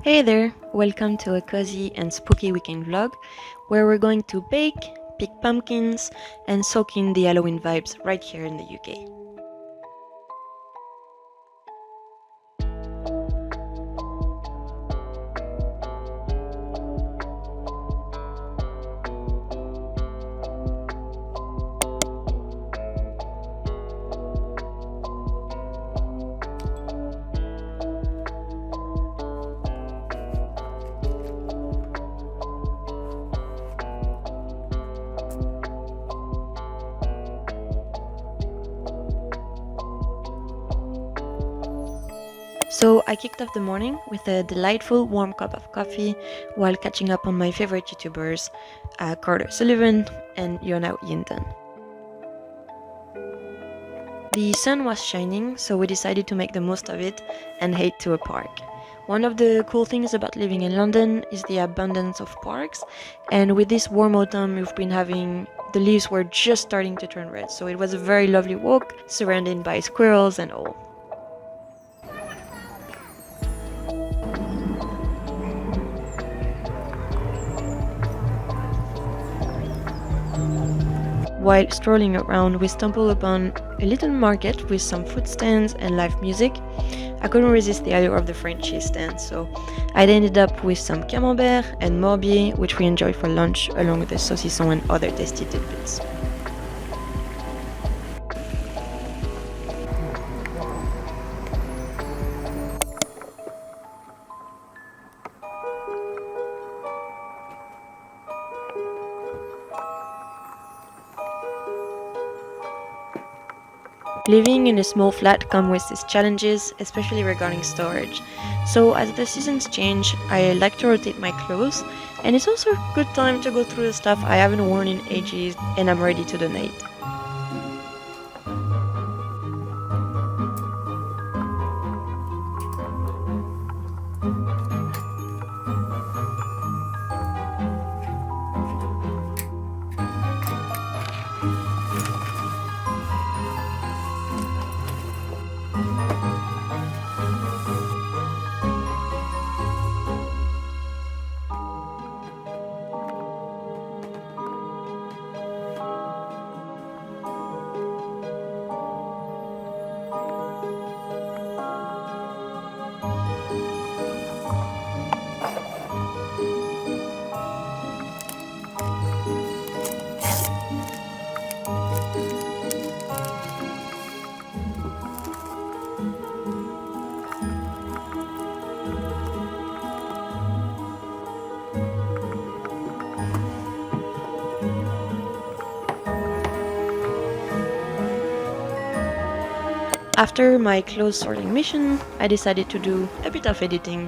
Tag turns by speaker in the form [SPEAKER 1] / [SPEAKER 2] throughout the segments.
[SPEAKER 1] Hey there, welcome to a cozy and spooky weekend vlog where we're going to bake, pick pumpkins, and soak in the Halloween vibes right here in the UK. So I kicked off the morning with a delightful warm cup of coffee while catching up on my favorite YouTubers, Carter Sullivan and Yona Yinton. The sun was shining, so we decided to make the most of it and head to a park. One of the cool things about living in London is the abundance of parks, and with this warm autumn we've been having the leaves were just starting to turn red, so it was a very lovely walk surrounded by squirrels and all. While strolling around, we stumbled upon a little market with some food stands and live music. I couldn't resist the allure of the French cheese stand, so I ended up with some camembert and morbier, which we enjoyed for lunch along with the saucisson and other tasty tidbits. Living in a small flat comes with its challenges, especially regarding storage. So as the seasons change, I like to rotate my clothes, and it's also a good time to go through the stuff I haven't worn in ages and I'm ready to donate. After my clothes sorting mission, I decided to do a bit of editing.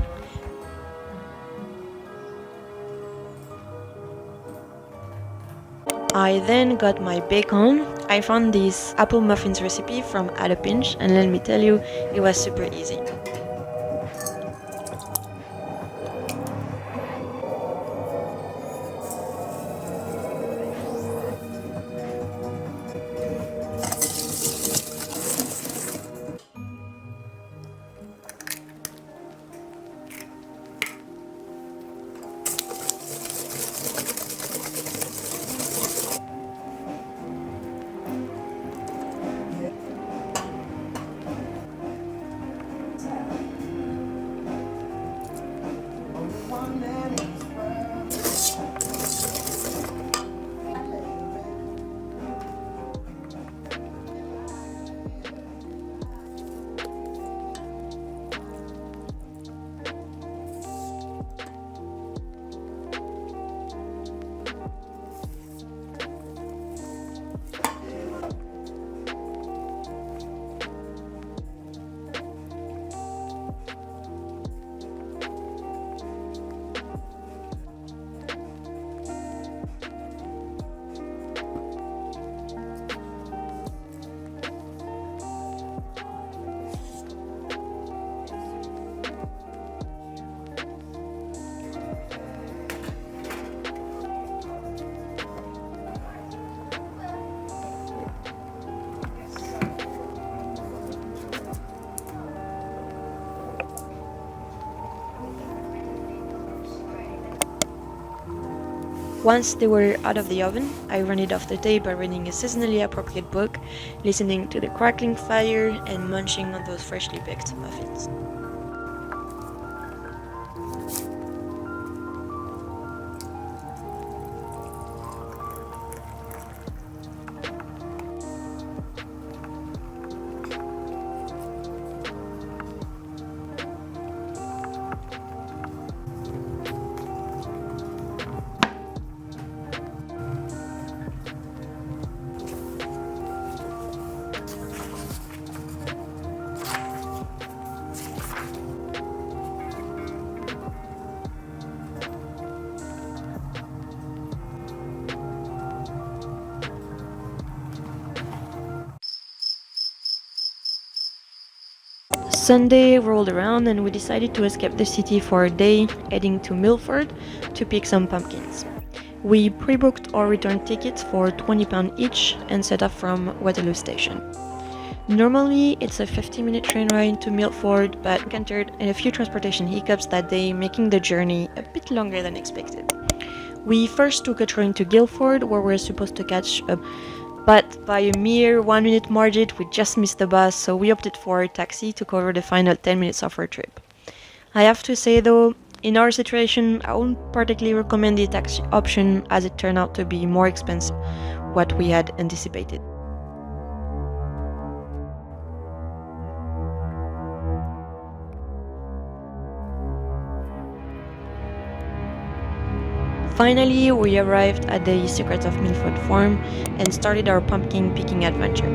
[SPEAKER 1] I then got my bacon. I found this apple muffins recipe from At a Pinch, and let me tell you, it was super easy. Once they were out of the oven, I rounded off the day by reading a seasonally appropriate book, listening to the crackling fire, and munching on those freshly baked muffins. Sunday rolled around and we decided to escape the city for a day, heading to Milford to pick some pumpkins. We pre-booked our return tickets for £20 each and set off from Waterloo Station. Normally, it's a 50-minute train ride to Milford, but encountered a few transportation hiccups that day, making the journey a bit longer than expected. We first took a train to Guildford, where we were supposed to catch a but by a mere 1 minute margin we just missed the bus, so we opted for a taxi to cover the final 10 minutes of our trip. I have to say though, in our situation, I wouldn't particularly recommend the taxi option as it turned out to be more expensive than what we had anticipated. Finally, we arrived at the Secretts of Milford farm and started our pumpkin picking adventure.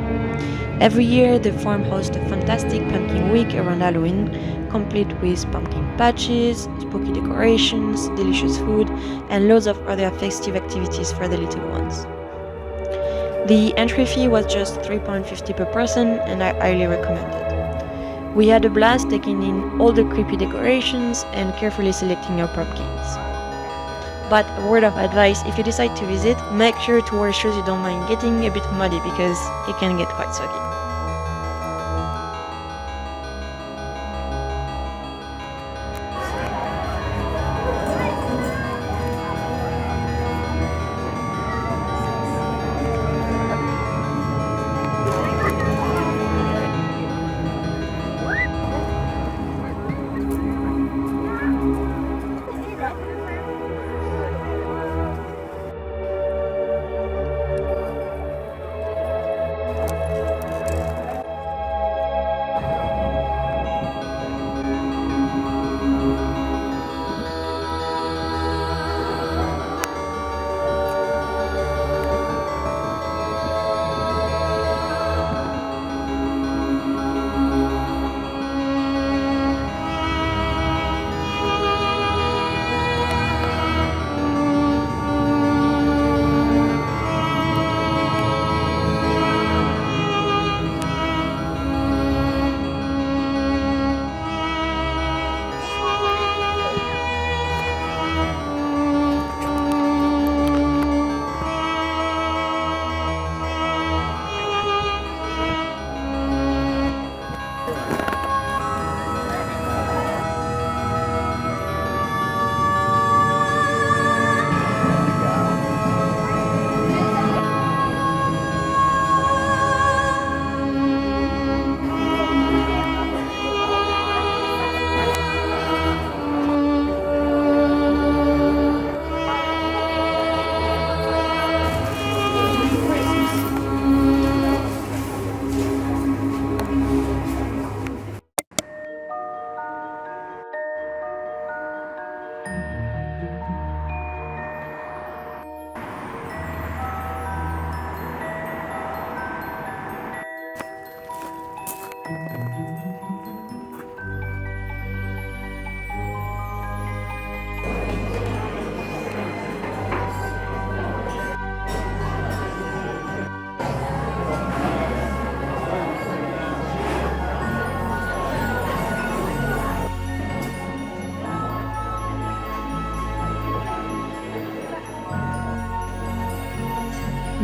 [SPEAKER 1] Every year, the farm hosts a fantastic pumpkin week around Halloween, complete with pumpkin patches, spooky decorations, delicious food, and loads of other festive activities for the little ones. The entry fee was just £3.50 per person, and I highly recommend it. We had a blast taking in all the creepy decorations and carefully selecting our pumpkins. But a word of advice, if you decide to visit, make sure to wear shoes you don't mind getting a bit muddy because it can get quite soggy.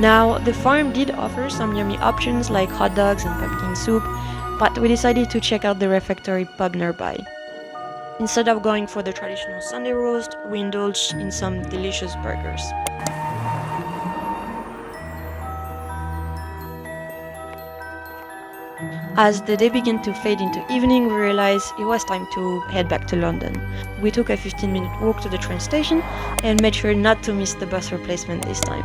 [SPEAKER 1] Now, the farm did offer some yummy options like hot dogs and pumpkin soup, but we decided to check out the refectory pub nearby. Instead of going for the traditional Sunday roast, we indulged in some delicious burgers. As the day began to fade into evening, we realized it was time to head back to London. We took a 15-minute walk to the train station and made sure not to miss the bus replacement this time.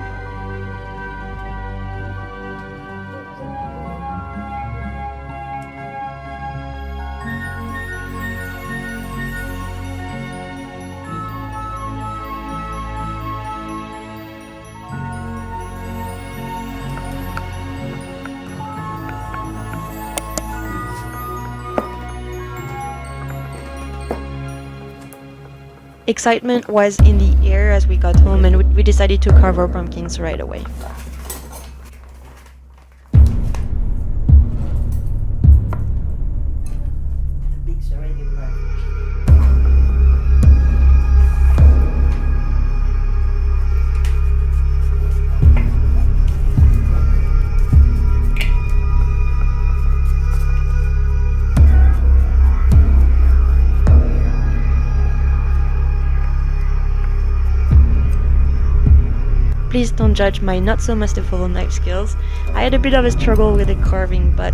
[SPEAKER 1] Excitement was in the air as we got home, and we decided to carve our pumpkins right away. Please don't judge my not so masterful knife skills. I had a bit of a struggle with the carving, but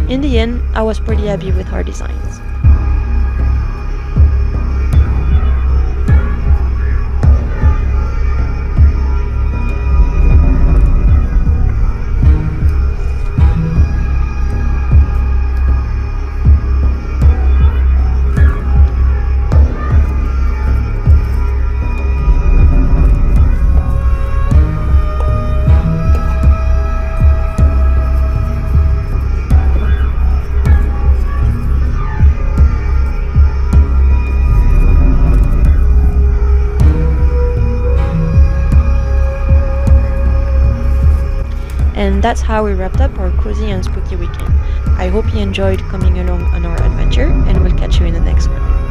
[SPEAKER 1] in the end, I was pretty happy with our designs. And that's how we wrapped up our cozy and spooky weekend. I hope you enjoyed coming along on our adventure, and we'll catch you in the next one.